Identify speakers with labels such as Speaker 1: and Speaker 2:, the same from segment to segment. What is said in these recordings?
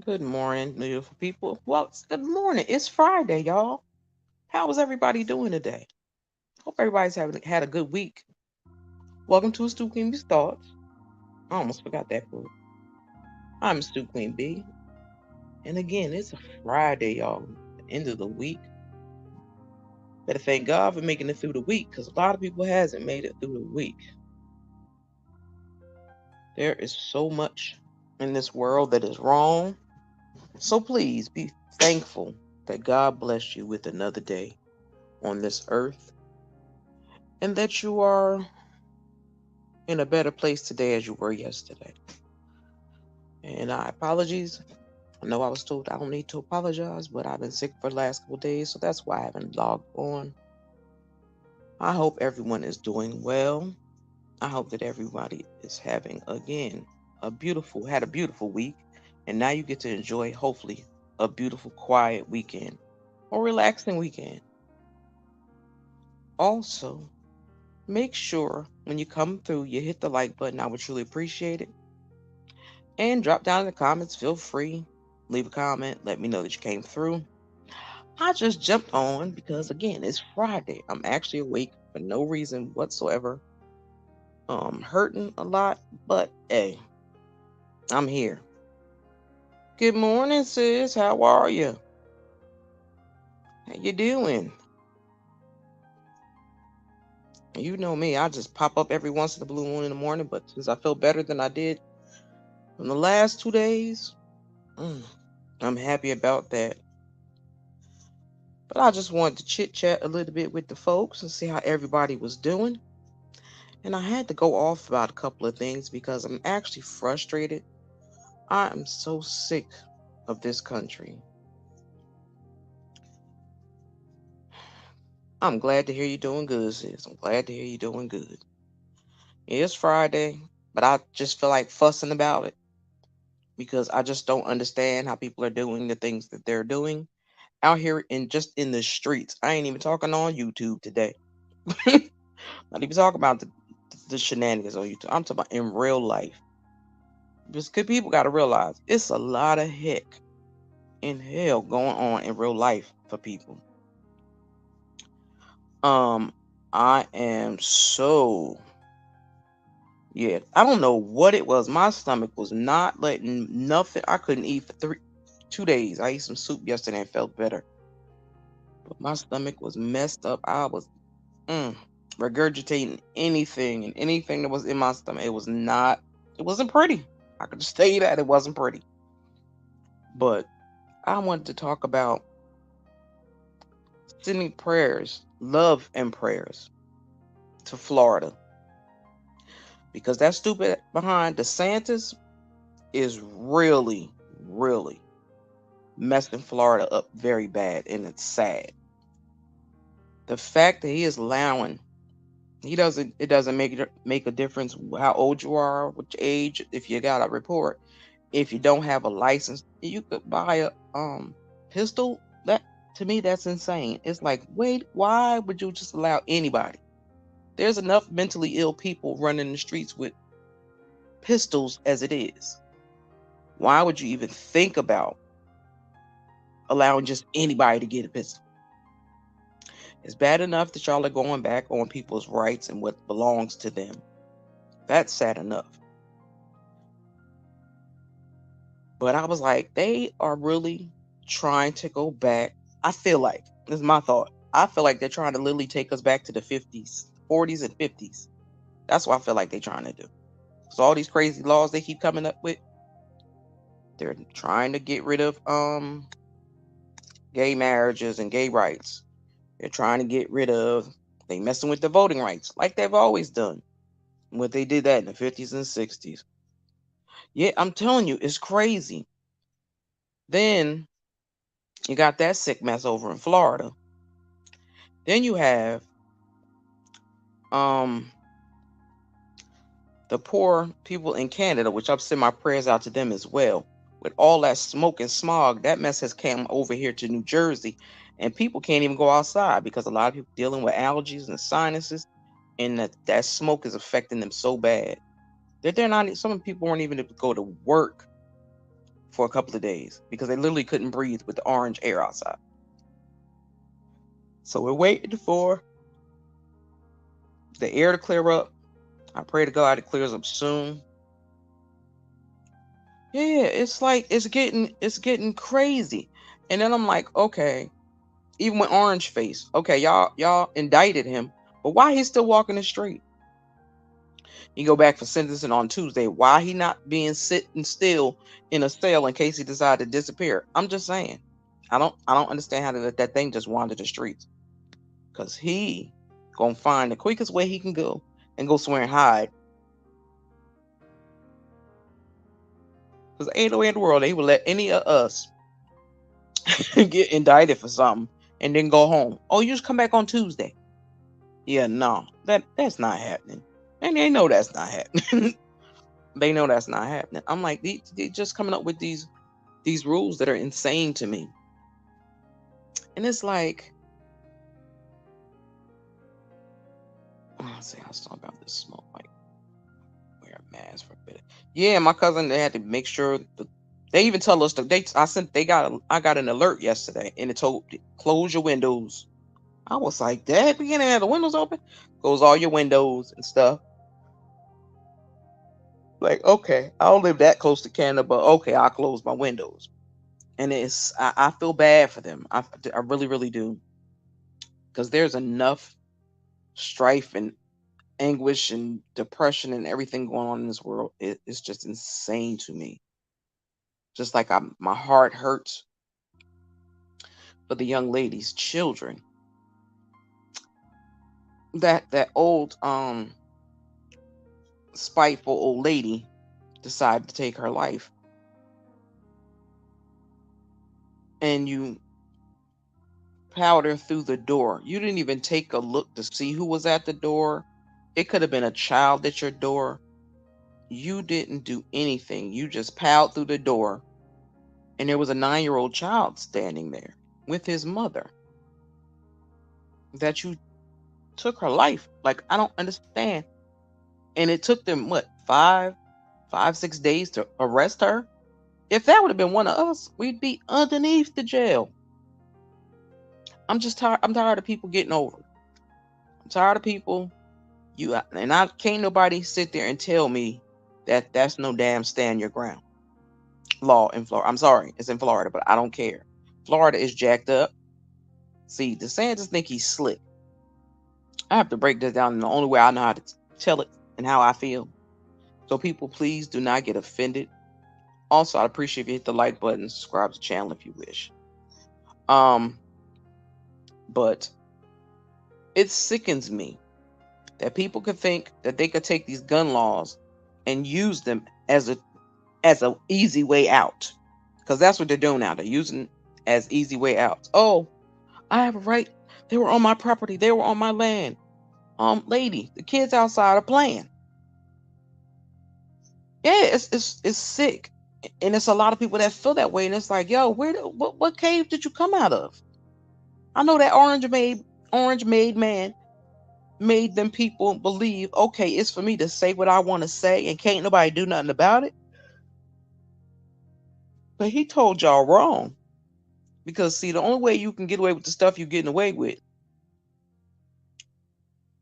Speaker 1: Good morning, beautiful people. Well, good morning. It's Friday, y'all. How is everybody doing today? Hope everybody's having had a good week. Welcome to Stu Queen B's Thoughts. I almost forgot that food. I'm Stu Queen B. And again, it's a Friday, y'all. The end of the week. Better thank God for making it through the week because a lot of people hasn't made it through the week. There is so much in this world that is wrong. So please be thankful that God blessed you with another day on this earth and that you are in a better place today as you were yesterday. And I apologies. I know I was told I don't need to apologize, but I've been sick for the last couple of days, so that's why I haven't logged on. I hope everyone is doing well. I hope that everybody is having again had a beautiful week, and now you get to enjoy hopefully a beautiful quiet weekend or relaxing weekend. Also, make sure when you come through you hit the like button. I would truly appreciate it. And drop down in the comments. Feel free. Leave a comment. Let me know that you came through. I just jumped on because again, it's Friday. I'm actually awake for no reason whatsoever. Hurting a lot, but hey, I'm here. Good morning, sis. How are you? How you doing? You know me. I just pop up every once in a blue moon in the morning, but since I feel better than I did in the last 2 days, mm, I'm happy about that. But I just wanted to chit chat a little bit with the folks and see how everybody was doing. And I had to go off about a couple of things because I'm actually frustrated. I am so sick of this country. I'm glad to hear you doing good, sis. I'm glad to hear you doing good. It's Friday, but I just feel like fussing about it because I just don't understand how people are doing the things that they're doing out here in the streets. I ain't even talking on YouTube today. Not even talking about the shenanigans on YouTube. I'm talking about in real life. Because people got to realize it's a lot of heck in hell going on in real life for people. Um, I am so yeah. I don't know what it was. My stomach was not letting nothing. I couldn't eat for 2 days. I ate some soup yesterday and felt better, but my stomach was messed up. I was mm, regurgitating anything and anything that was in my stomach. It was not. It wasn't pretty. I could just tell you that it wasn't pretty. But I wanted to talk about sending prayers, love and prayers to Florida because that stupid behind DeSantis is really, really messing Florida up very bad, and it's sad. The fact that he is allowing he doesn't it doesn't make a difference how old you are, which age, if you got a report, if you don't have a license, you could buy a pistol. That to me that's insane. It's like, wait, why would you just allow anybody? There's enough mentally ill people running the streets with pistols as it is. Why would you even think about allowing just anybody to get a pistol? It's bad enough that y'all are going back on people's rights and what belongs to them. That's sad enough. But I was like, they are really trying to go back. I feel like, this is my thought. I feel like they're trying to literally take us back to the 50s, 40s, and 50s. That's what I feel like they're trying to do. So all these crazy laws they keep coming up with, they're trying to get rid of gay marriages and gay rights. They're trying to get rid of they messing with the voting rights like they've always done. What they did that in the 50s and 60s. Yeah, I'm telling you, it's crazy. Then you got that sick mess over in Florida. Then you have um the poor people in Canada, which I've sent my prayers out to them as well. With all that smoke and smog, that mess has come over here to New Jersey, and people can't even go outside because a lot of people dealing with allergies and sinuses, and that smoke is affecting them so bad that they're not. Some people weren't even able to go to work for a couple of days because they literally couldn't breathe with the orange air outside. So we're waiting for the air to clear up. I pray to God it clears up soon. Yeah, it's like it's getting crazy. And then I'm like, okay, even with Orange Face, okay, y'all indicted him, but why he's still walking the street? You go back for sentencing on Tuesday. Why he not being sitting still in a cell in case he decided to disappear? I'm just saying. I don't understand how to let that thing just wander the streets. Cause he gonna find the quickest way he can go and go somewhere and hide. Cause ain't no way in the world they would let any of us get indicted for something and then go home. Oh, you just come back on Tuesday. Yeah, no, that's not happening. And they know that's not happening. They know that's not happening. I'm like, they just coming up with these rules that are insane to me. And it's like, I say I was talking about this smoke, like wear a mask for a bit. Yeah, my cousin they had to make sure they even tell us that I got an alert yesterday and it told close your windows. I was like, Dad, we can't have the windows open. Close all your windows and stuff. Like, okay, I don't live that close to Canada, but okay, I'll close my windows. And I feel bad for them. I really, really do. Because there's enough strife and anguish and depression and everything going on in this world. It's just insane to me. Just like my heart hurts for the young ladies, children. That old spiteful old lady decided to take her life. And you powder through the door. You didn't even take a look to see who was at the door. It could have been a child at your door. You didn't do anything. You just piled through the door. And there was a 9-year-old child standing there with his mother. That you took her life. Like, I don't understand. And it took them, what, 6 days to arrest her? If that would have been one of us, we'd be underneath the jail. I'm just tired. I'm tired of people getting over. I'm tired of people. I can't nobody sit there and tell me that that's no damn stand your ground law in Florida. I'm sorry, it's in Florida, but I don't care. Florida is jacked up. See, DeSantis think he's slick. I have to break this down in the only way I know how to tell it and how I feel. So people, please do not get offended. Also, I'd appreciate if you hit the like button, subscribe to the channel if you wish. But it sickens me that people could think that they could take these gun laws and use them as a easy way out, because that's what they're doing now. They're using as easy way outs. Oh, I have a right. They were on my property. They were on my land. Lady, the kids outside are playing. Yeah, it's sick, and it's a lot of people that feel that way. And it's like, yo, what cave did you come out of? I know that orange made man made them people believe, okay, it's for me to say what I want to say, and can't nobody do nothing about it. But he told y'all wrong. Because see, the only way you can get away with the stuff you're getting away with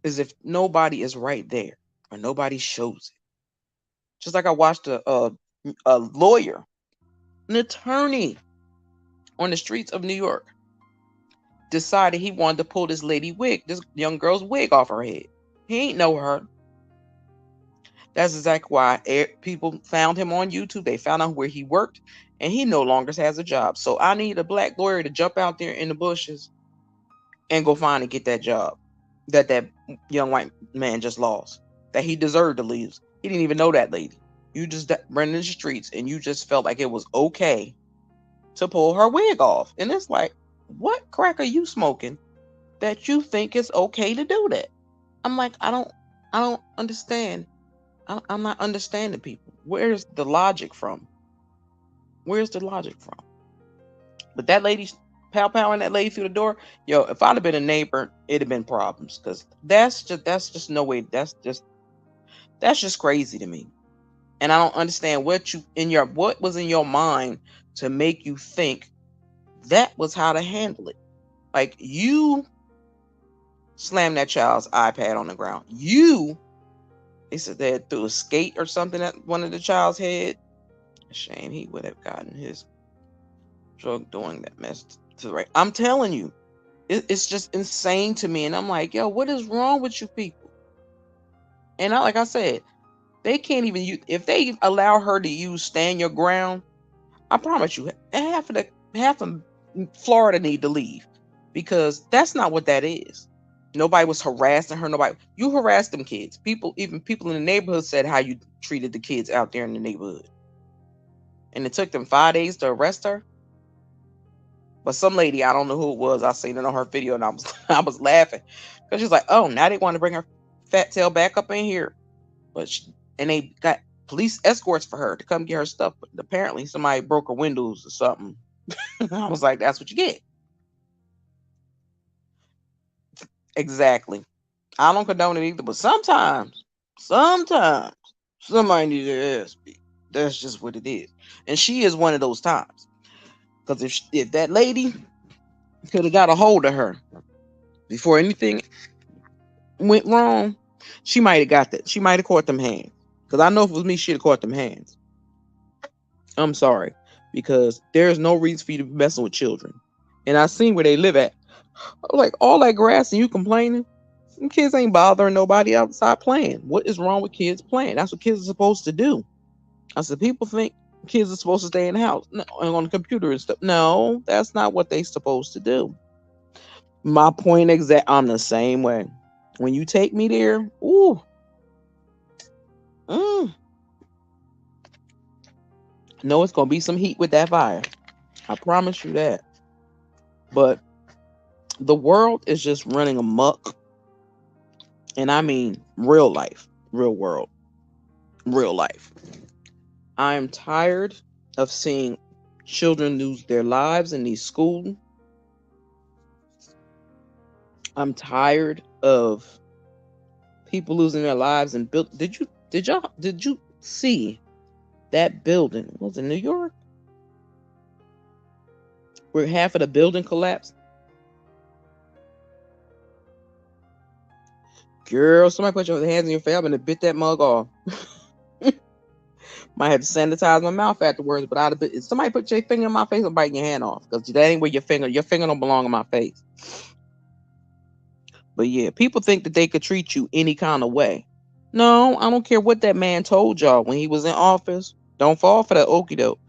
Speaker 1: is if nobody is right there or nobody shows it. Just like I watched a lawyer, an attorney on the streets of New York decided he wanted to pull this young girl's wig off her head. He ain't know her. That's exactly why people found him on YouTube. They found out where he worked, and he no longer has a job. So I need a black lawyer to jump out there in the bushes and go find and get that job that young white man just lost, that he deserved to lose. He didn't even know that lady. You just ran in the streets and you just felt like it was okay to pull her wig off. And it's like, what crack are you smoking that you think it's okay to do that? I'm like, I don't understand. I'm not understanding people. Where's the logic from? Where's the logic from? But that lady powering that lady through the door, yo, if I'd have been a neighbor, it'd have been problems. Because that's just no way. That's just crazy to me. And I don't understand what was in your mind to make you think that was how to handle it. Like, you slammed that child's iPad on the ground. They said they threw a skate or something at one of the child's head. Shame he would have gotten his drug doing that mess to the right. I'm telling you, it's just insane to me. And I'm like, yo, what is wrong with you people? And like I said, they can't even use, if they allow her to use stand your ground, I promise you, half of Florida need to leave, because that's not what that is. Nobody was harassing her. You harassed them kids. Even people in the neighborhood said how you treated the kids out there in the neighborhood. And it took them 5 days to arrest her. But some lady, I don't know who it was, I seen it on her video, and I was laughing, because she's like, oh, now they want to bring her fat tail back up in here. And they got police escorts for her to come get her stuff. But apparently somebody broke her windows or something. I was like, that's what you get. Exactly. I don't condone it either, but sometimes somebody needs their ass beat. That's just what it is. And she is one of those times. Because if that lady could have got a hold of her before anything went wrong, she might have got that. She might have caught them hands. Because I know if it was me, she'd have caught them hands. I'm sorry. Because there's no reason for you to be messing with children. And I seen where they live at. Like, all that grass and you complaining. Some kids ain't bothering nobody outside playing. What is wrong with kids playing? That's what kids are supposed to do. I said, people think kids are supposed to stay in the house and on the computer and stuff. No, that's not what they're supposed to do. My point exact. I'm the same way. When you take me there, ooh, no, it's gonna be some heat with that fire. I promise you that. But the world is just running amok. And I mean real life, real world, real life. I'm tired of seeing children lose their lives in these schools. I'm tired of people losing their lives and build. Did you see that building? Was it New York? Where half of the building collapsed? Girl, somebody put your hands in your face. I'm gonna bit that mug off. Might have to sanitize my mouth afterwards, but I'd have bit. If somebody put your finger in my face, I'm biting your hand off, because that ain't where your finger don't belong in my face. But yeah, people think that they could treat you any kind of way. No, I don't care what that man told y'all when he was in office. Don't fall for that okie doke.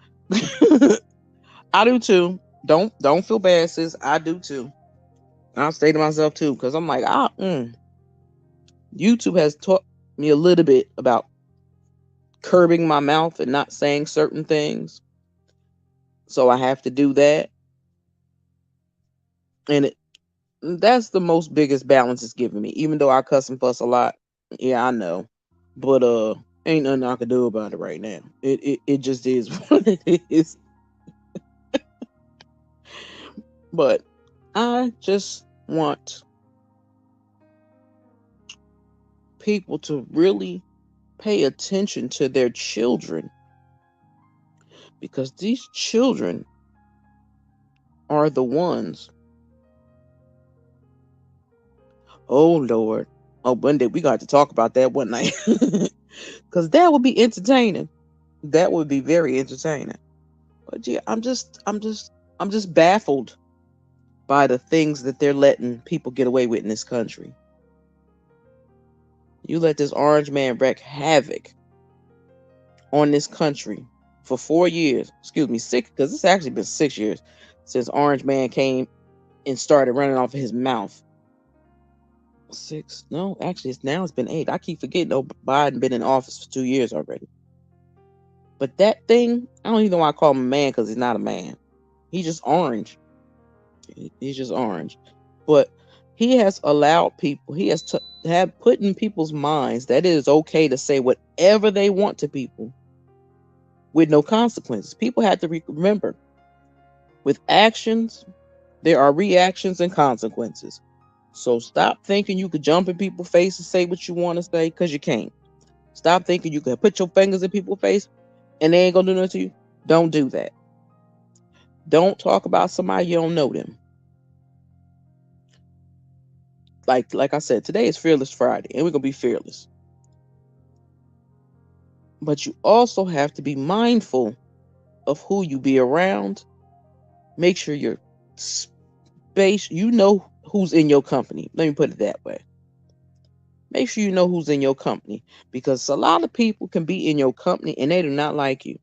Speaker 1: I do too. Don't feel bad, sis. I do too. I'll say to myself too, because I'm like, YouTube has taught me a little bit about curbing my mouth and not saying certain things. So I have to do that. And that's the most biggest balance it's given me. Even though I cuss and fuss a lot. Yeah, I know. But ain't nothing I can do about it right now. It just is what it is. But I just want people to really pay attention to their children, because these children are the ones. Oh Lord. Oh, one day we got to talk about that one night. Because that would be entertaining. That would be very entertaining. But yeah, I'm just baffled by the things that they're letting people get away with in this country. You let this orange man wreak havoc on this country for 4 years. Excuse me, 6, because it's actually been 6 years since Orange Man came and started running off of his mouth. 6? No, actually, it's been 8. I keep forgetting. Oh, Biden been in office for 2 years already. But that thing, I don't even know why I call him a man, because he's not a man. He's just orange. He's just orange. But he has allowed people, he has have put in people's minds that it is okay to say whatever they want to people with no consequences. People have to remember, with actions, there are reactions and consequences. So stop thinking you could jump in people's face and say what you want to say, because you can't. Stop thinking you can put your fingers in people's face and they ain't gonna do nothing to you. Don't do that. Don't talk about somebody you don't know them. Like I said, today is Fearless Friday, and we're gonna be fearless. But you also have to be mindful of who you be around. Make sure your space, you know who's in your company. Let me put it that way. Make sure you know who's in your company because a lot of people can be in your company and they do not like you.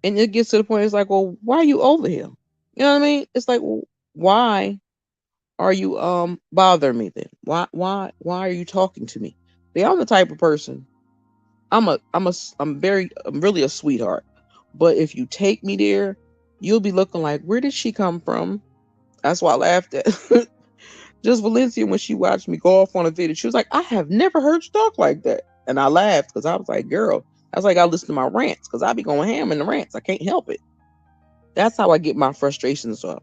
Speaker 1: And it gets to the point, it's like, well, why are you over here? You know what I mean? It's like, well, why are you bothering me then? Why are you talking to me? See, I'm the type of person. I'm really a sweetheart. But if you take me there, you'll be looking like, where did she come from? That's why I laughed at just Valencia when she watched me go off on a video. She was like, I have never heard you talk like that. And I laughed because I was like, girl, I was like, I listen to my rants because I be going ham in the rants. I can't help it. That's how I get my frustrations up.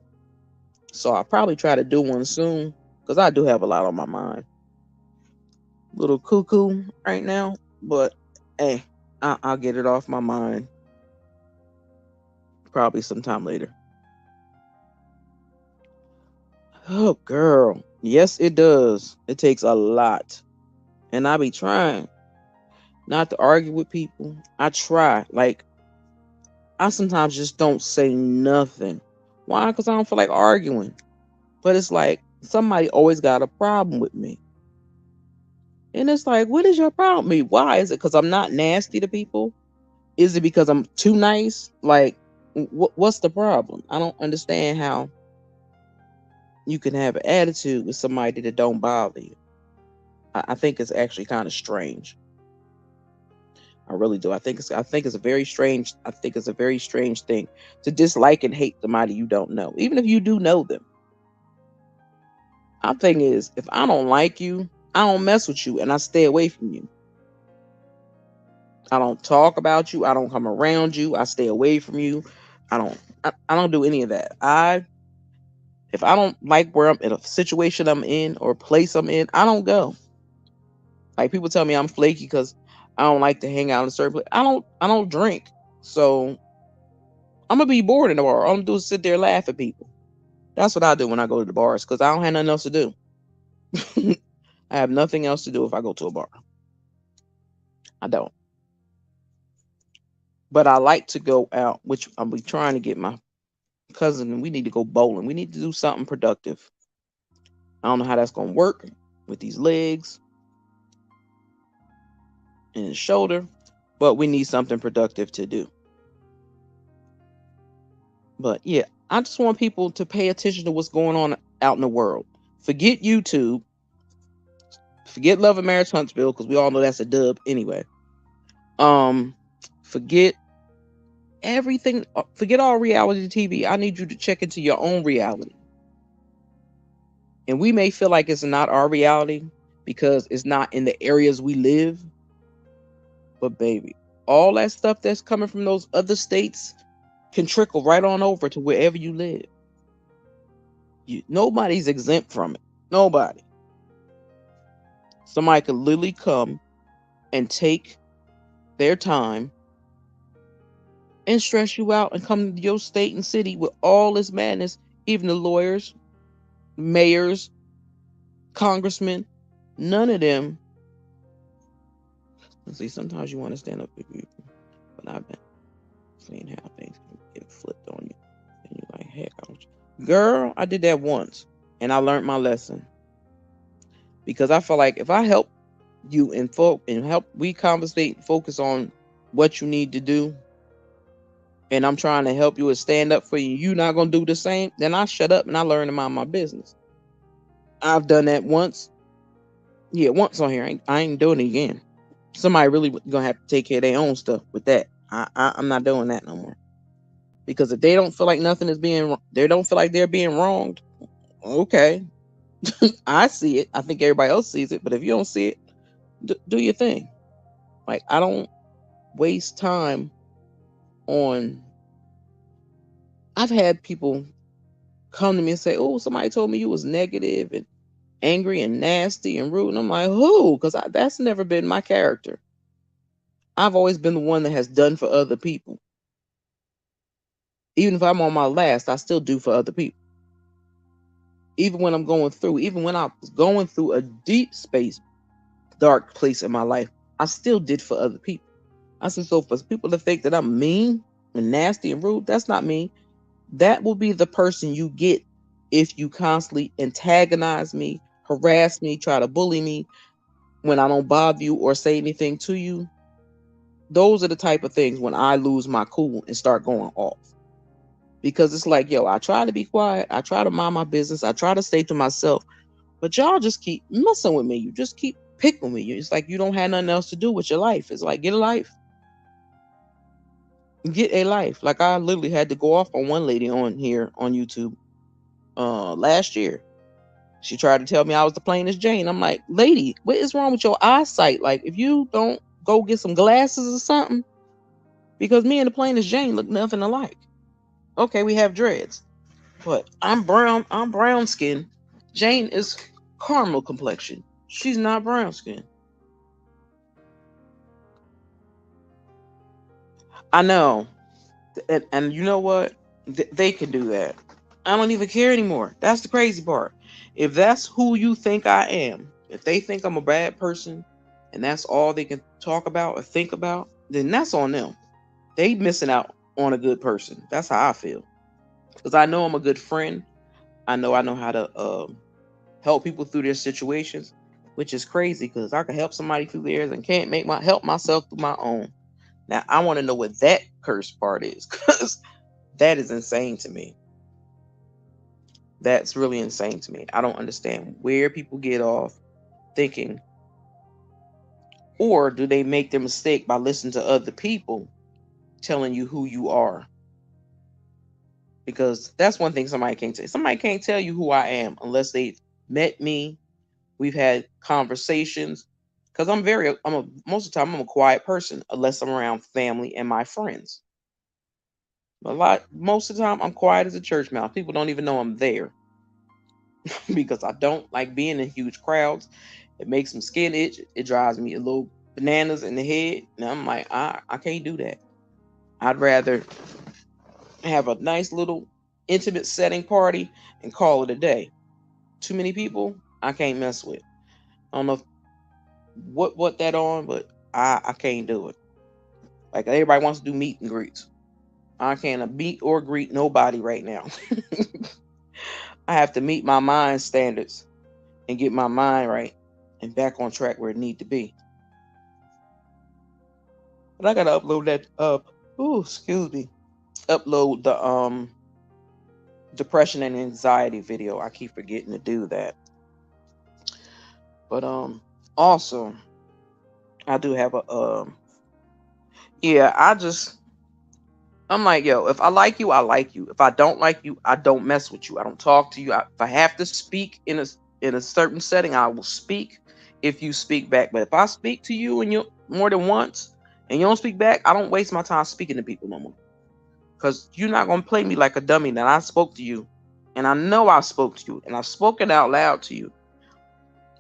Speaker 1: So I'll probably try to do one soon because I do have a lot on my mind. Little cuckoo right now, but hey, I'll get it off my mind probably sometime later. Oh, girl. Yes, it does. It takes a lot. And I be trying not to argue with people. I try. Like, I sometimes just don't say nothing. Why? Because I don't feel like arguing. But it's like somebody always got a problem with me. And it's like, what is your problem with me? Why? Is it because I'm not nasty to people? Is it because I'm too nice? Like, what's the problem? I don't understand how you can have an attitude with somebody that don't bother you. I think it's actually kind of strange. I really do. I think it's a very strange. I think it's a very strange thing to dislike and hate somebody you don't know, even if you do know them. My thing is, if I don't like you, I don't mess with you, and I stay away from you. I don't talk about you. I don't come around you. I stay away from you. I don't. I don't do any of that. If I don't like where I'm in a situation I'm in or a place I'm in, I don't go. Like people tell me I'm flaky because I don't like to hang out in a certain place. I don't drink. So I'm gonna be bored in the bar. All I'm gonna do is sit there and laugh at people. That's what I do when I go to the bars because I don't have nothing else to do. I have nothing else to do if I go to a bar. I don't. But I like to go out, which I'll be trying to get my cousin, and we need to go bowling. We need to do something productive. I don't know how that's gonna work with these legs and his shoulder, but we need something productive to do. But yeah, I just want people to pay attention to what's going on out in the world. Forget YouTube. Forget Love and Marriage Huntsville because we all know that's a dub anyway. Um, Forget everything. Forget all reality TV. I need you to check into your own reality. And we may feel like it's not our reality because it's not in the areas we live. But baby, all that stuff that's coming from those other states can trickle right on over to wherever you live. Nobody's exempt from it. Nobody. Somebody could literally come and take their time and stress you out and come to your state and city with all this madness. Even the lawyers, mayors, congressmen, none of them. See, sometimes you want to stand up for people, but I've been seeing how things can get flipped on you. And you're like, heck, girl, I did that once and I learned my lesson. Because I feel like if I help you and help we conversate, focus on what you need to do, and I'm trying to help you and stand up for you, you're not gonna do the same, then I shut up and I learn to mind my business. I've done that once. Yeah, once on here. I ain't doing it again. Somebody really gonna have to take care of their own stuff with that. I'm not doing that no more. Because if they don't feel like nothing is being, they don't feel like they're being wronged. Okay, I see it. I think everybody else sees it. But if you don't see it, do your thing. Like I don't waste time on. I've had people come to me and say, "Oh, somebody told me you was negative and angry and nasty and rude." And I'm like, "Who?" Because that's never been my character. I've always been the one that has done for other people. Even if I'm on my last, I still do for other people. Even when I'm going through, even when I was going through a deep space, dark place in my life, I still did for other people. I said, so for people to think that I'm mean and nasty and rude, that's not me. That will be the person you get if you constantly antagonize me, harass me, try to bully me when I don't bother you or say anything to you. Those are the type of things when I lose my cool and start going off. Because it's like, yo, I try to be quiet. I try to mind my business. I try to stay to myself. But y'all just keep messing with me. You just keep picking with me. It's like you don't have nothing else to do with your life. It's like, get a life. Get a life. Like I literally had to go off on one lady on here on YouTube last year. She tried to tell me I was the plainest Jane. I'm like, lady, what is wrong with your eyesight? Like, if you don't go get some glasses or something, because me and the plainest Jane look nothing alike. Okay, we have dreads, but I'm brown. I'm brown skin. Jane is caramel complexion. She's not brown skin. I know, and you know what? They can do that. I don't even care anymore. That's the crazy part. If that's who you think I am, if they think I'm a bad person, and that's all they can talk about or think about, then that's on them. They missing out on a good person. That's how I feel. Because I know I'm a good friend. I know how to help people through their situations, which is crazy because I can help somebody through theirs and can't make my help myself through my own. Now I want to know what that curse part is because that is insane to me. That's really insane to me. I don't understand where people get off thinking, or do they make their mistake by listening to other people telling you who you are? Because that's one thing somebody can't tell. Somebody can't tell you who I am unless they've met me. We've had conversations. Because most of the time I'm a quiet person unless I'm around family and my friends. Most of the time I'm quiet as a church mouse. People don't even know I'm there because I don't like being in huge crowds. It makes my skin itch. It drives me a little bananas in the head. And I'm like, I can't do that. I'd rather have a nice little intimate setting party and call it a day. Too many people, I can't mess with. I don't know what that on, but I can't do it. Like everybody wants to do meet and greets. I can't meet or greet nobody right now. I have to meet my mind standards and get my mind right and back on track where it need to be. But I gotta upload that up. Ooh, excuse me. Upload the depression and anxiety video. I keep forgetting to do that. But also I do have a yeah, I'm like, yo, if I like you, I like you. If I don't like you, I don't mess with you. I don't talk to you. If I have to speak in a certain setting, I will speak if you speak back. But if I speak to you and you more than once and you don't speak back, I don't waste my time speaking to people no more. Because you're not gonna play me like a dummy that I spoke to you. And I know I spoke to you and I've spoken out loud to you.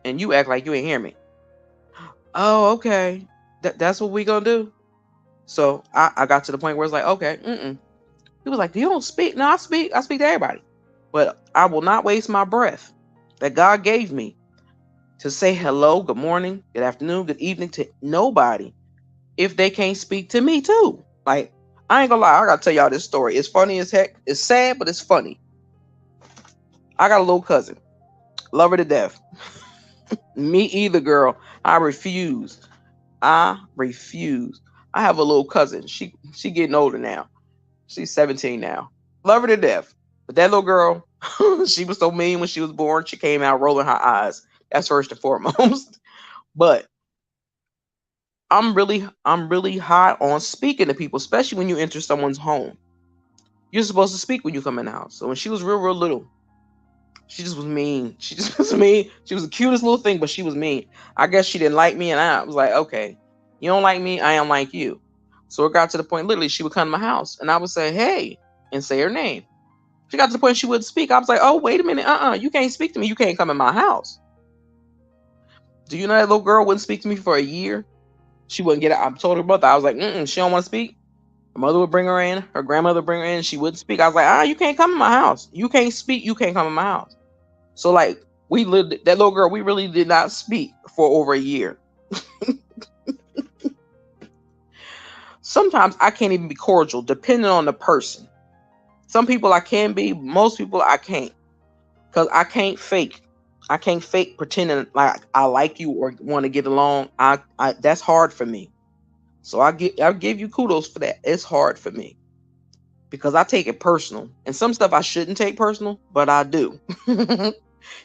Speaker 1: And you act like you ain't hear me. Oh, okay. That's what we gonna do. So I got to the point where it's like, okay, He was like, "You don't speak." No, I speak. I speak to everybody, but I will not waste my breath that God gave me to say hello, good morning, good afternoon, good evening to nobody if they can't speak to me too. Like, I ain't gonna lie, I gotta tell y'all this story. It's funny as heck. It's sad, but it's funny. I got a little cousin, love her to death. Me either, girl. I refuse. I refuse. I have a little cousin. She getting older now. She's 17 now. Love her to death. But that little girl, she was so mean when she was born. She came out rolling her eyes. That's first and foremost. But I'm really high on speaking to people, especially when you enter someone's home. You're supposed to speak when you come in the house. So when she was real little, she just was mean. She just was mean. She was the cutest little thing, but she was mean. I guess she didn't like me, and I was like, okay, you don't like me, I don't like you. So it got to the point, literally, she would come to my house, and I would say, hey, and say her name. She got to the point she wouldn't speak. I was like, oh, wait a minute. You can't speak to me. You can't come in my house. Do you know that little girl wouldn't speak to me for a year? She wouldn't get out. I told her mother, I was like, she don't want to speak. Her mother would bring her in. Her grandmother would bring her in. She wouldn't speak. I was like, you can't come in my house. You can't speak. You can't come in my house. So like we lived, that little girl, we really did not speak for over a year. Sometimes I can't even be cordial, depending on the person. Some people I can be, most people I can't. Because I can't fake. I can't fake pretending like I like you or want to get along. I that's hard for me. So I'll give you kudos for that. It's hard for me. Because I take it personal. And some stuff I shouldn't take personal, but I do. Yeah,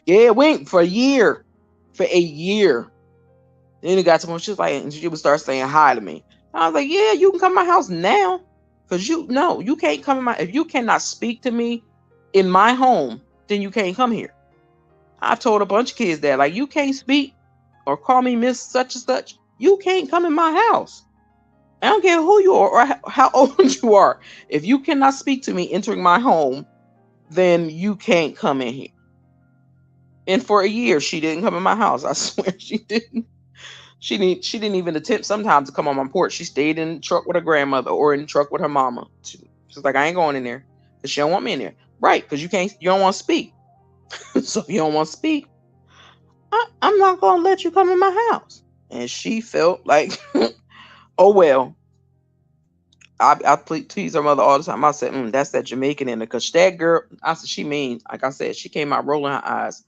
Speaker 1: it went for a year. For a year. Then it got to when she was like, and she would start saying hi to me. I was like, yeah, you can come to my house now. Because you can't come in if you cannot speak to me in my home, then you can't come here. I've told a bunch of kids that, like, you can't speak or call me Miss such and such. You can't come in my house. I don't care who you are or how old you are. If you cannot speak to me entering my home, then you can't come in here. And for a year, she didn't come in my house. I swear she didn't. She didn't even attempt sometimes to come on my porch. She stayed in the truck with her grandmother or in the truck with her mama. She's like, I ain't going in there because she don't want me in there. Right, because you don't want to speak. So if you don't want to speak, I'm not going to let you come in my house. And she felt like, oh, well. I tease her mother all the time. I said, that's that Jamaican in her. Because that girl, I said, she mean, like I said, she came out rolling her eyes.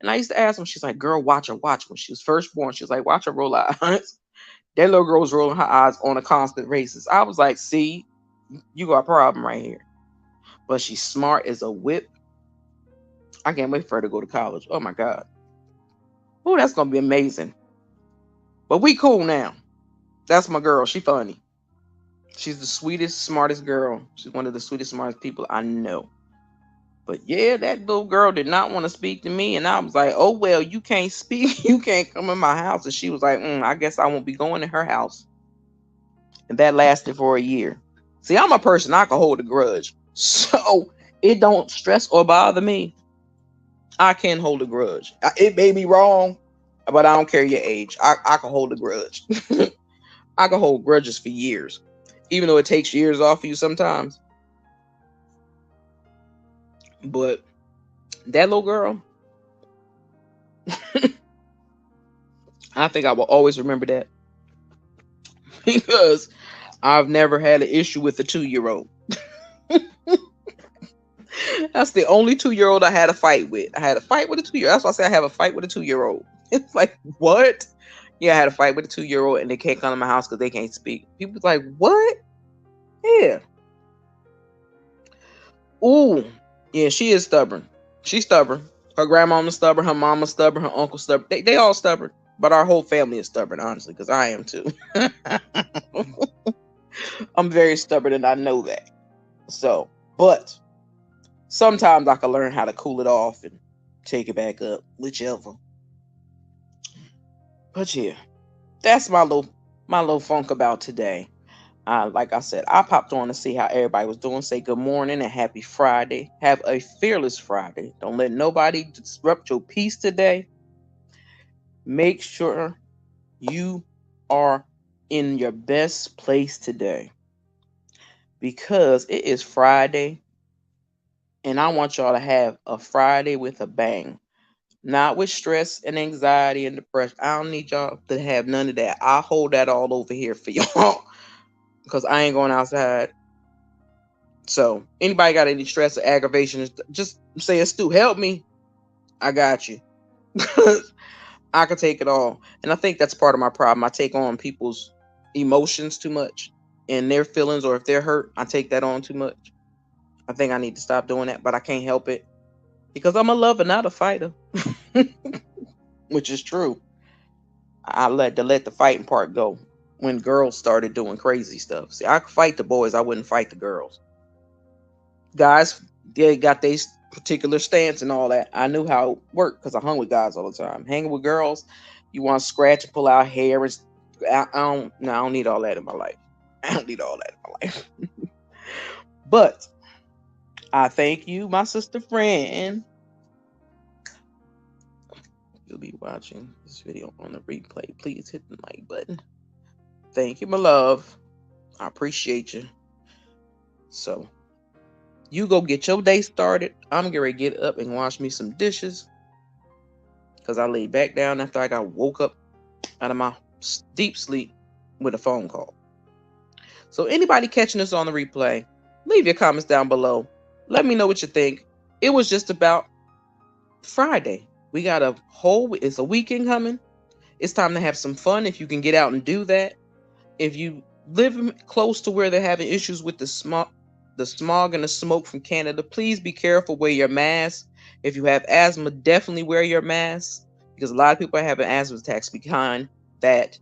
Speaker 1: And I used to ask her, she's like, girl, watch her. When she was first born, she was like, watch her roll her eyes. That little girl was rolling her eyes on a constant basis. I was like, see, you got a problem right here. But she's smart as a whip. I can't wait for her to go to college. Oh, my God. Oh, that's going to be amazing. But we cool now. That's my girl. She funny. She's the sweetest, smartest girl. She's one of the sweetest, smartest people I know. But yeah, that little girl did not want to speak to me. And I was like, oh, well, you can't speak. You can't come in my house. And she was like, I guess I won't be going to her house. And that lasted for a year. See, I'm a person, I can hold a grudge. So it don't stress or bother me. I can hold a grudge. It may be wrong, but I don't care your age. I can hold a grudge. I can hold grudges for years. Even though it takes years off of you sometimes. But that little girl, I think I will always remember that. Because I've never had an issue with a 2-year-old. That's the only 2-year-old I had a fight with. I had a fight with a 2-year-old. That's why I say I have a fight with a 2-year-old. It's like, what? Yeah, I had a fight with a 2-year-old and they can't come to my house because they can't speak. People's like, what? Yeah. Ooh. Yeah, she is stubborn. She's stubborn. Her grandmama's stubborn. Her mama's stubborn. Her uncle's stubborn. They all stubborn. But our whole family is stubborn, honestly, because I am too. I'm very stubborn and I know that. So, but sometimes I can learn how to cool it off and take it back up, whichever. But yeah, that's my little funk about today. Like I said, I popped on to see how everybody was doing. Say good morning and happy Friday. Have a fearless Friday. Don't let nobody disrupt your peace today. Make sure you are in your best place today because it is Friday and I want y'all to have a Friday with a bang. Not with stress and anxiety and depression. I don't need y'all to have none of that. I'll hold that all over here for y'all because I ain't going outside. So anybody got any stress or aggravation, just say, Stu, help me. I got you. I can take it all. And I think that's part of my problem. I take on people's emotions too much and their feelings, or if they're hurt, I take that on too much. I think I need to stop doing that, but I can't help it because I'm a lover, not a fighter. Which is true. I let the fighting part go when girls started doing crazy stuff. See, I could fight the boys, I wouldn't fight the girls. Guys, they got their particular stance and all that. I knew how it worked because I hung with guys all the time. Hanging with girls, you want to scratch and pull out hair. I don't need all that in my life. I don't need all that in my life. But I thank you, my sister friend. You'll be watching this video on the replay. Please hit the like button. Thank you, my love. I appreciate you. So you go get your day started. I'm getting ready to get up and wash me some dishes because I laid back down after I got woke up out of my deep sleep with a phone call. So anybody catching this on the replay, leave your comments down below. Let me know what you think. It was just about Friday. We got it's a weekend coming. It's time to have some fun if you can get out and do that. If you live close to where they're having issues with the smog and the smoke from Canada, please be careful. Wear your mask. If you have asthma, definitely wear your mask because a lot of people are having asthma attacks behind that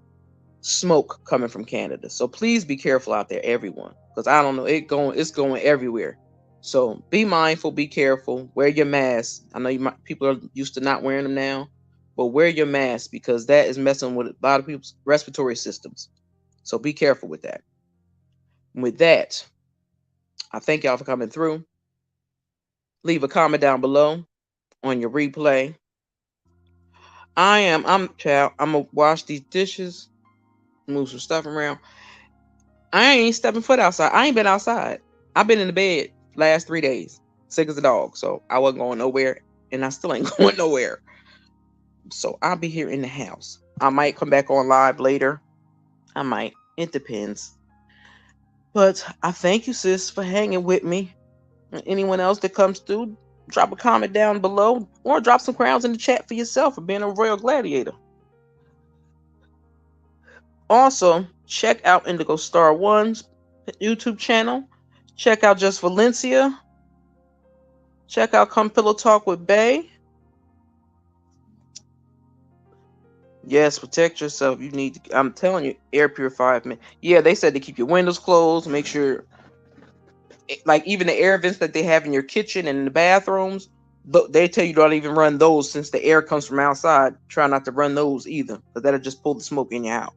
Speaker 1: smoke coming from Canada. So please be careful out there, everyone, because I don't know, it's going everywhere. So be mindful, be careful, wear your mask. I know people are used to not wearing them now, but wear your mask because that is messing with a lot of people's respiratory systems. So be careful with that. With that, I thank y'all for coming through. Leave a comment down below on your replay. I'm gonna wash these dishes, move some stuff around. I ain't stepping foot outside. I ain't been outside. I've been in the bed last 3 days, sick as a dog. So I wasn't going nowhere, and I still ain't going nowhere. So I'll be here in the house. I might come back on live later. I might. It depends. But I thank you, sis, for hanging with me. And anyone else that comes through, drop a comment down below or drop some crowns in the chat for yourself for being a Royal Gladiator. Also, check out Indigo Star One's YouTube channel. Check out Just Valencia. Check out Come Pillow Talk with Bay. Yes, protect yourself. You need to, I'm telling you, air purifier. Yeah, they said to keep your windows closed. Make sure, like even the air vents that they have in your kitchen and in the bathrooms, they tell you don't even run those since the air comes from outside. Try not to run those either, because that'll just pull the smoke in your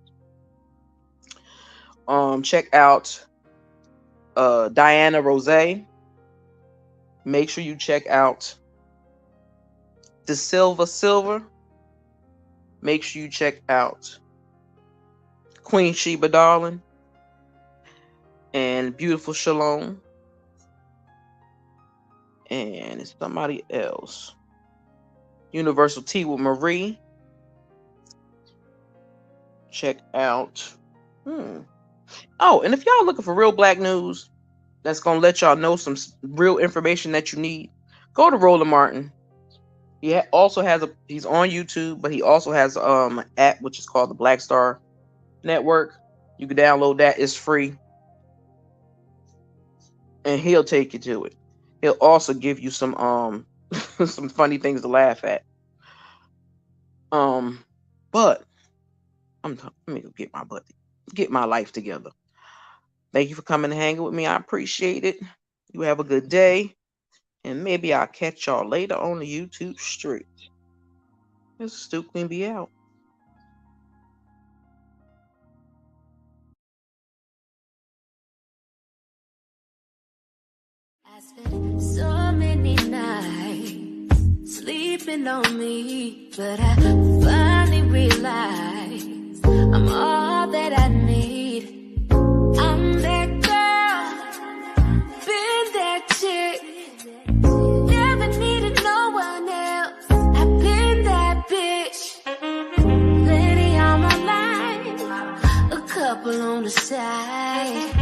Speaker 1: house. Check out Diana Rose. Make sure you check out the Silver. Make sure you check out Queen Sheba Darling and Beautiful Shalom. And it's somebody else. Universal Tea with Marie. Check out. Oh, and if y'all looking for real black news that's gonna let y'all know some real information that you need, go to Roland Martin. He also has he's on YouTube, but he also has an app which is called the Black Star Network. You can download that. It's free. And he'll take you to it. He'll also give you some some funny things to laugh at. But let me get my life together. Thank you for coming and hanging with me. I appreciate it. You have a good day. And maybe I'll catch y'all later on the YouTube street. This is Stu Queen be out.
Speaker 2: I spent so many nights sleeping on me, but I finally realized I'm all that I need. I'm that girl, been that chick, never needed no one else. I've been that bitch, lady on my line, a couple on the side.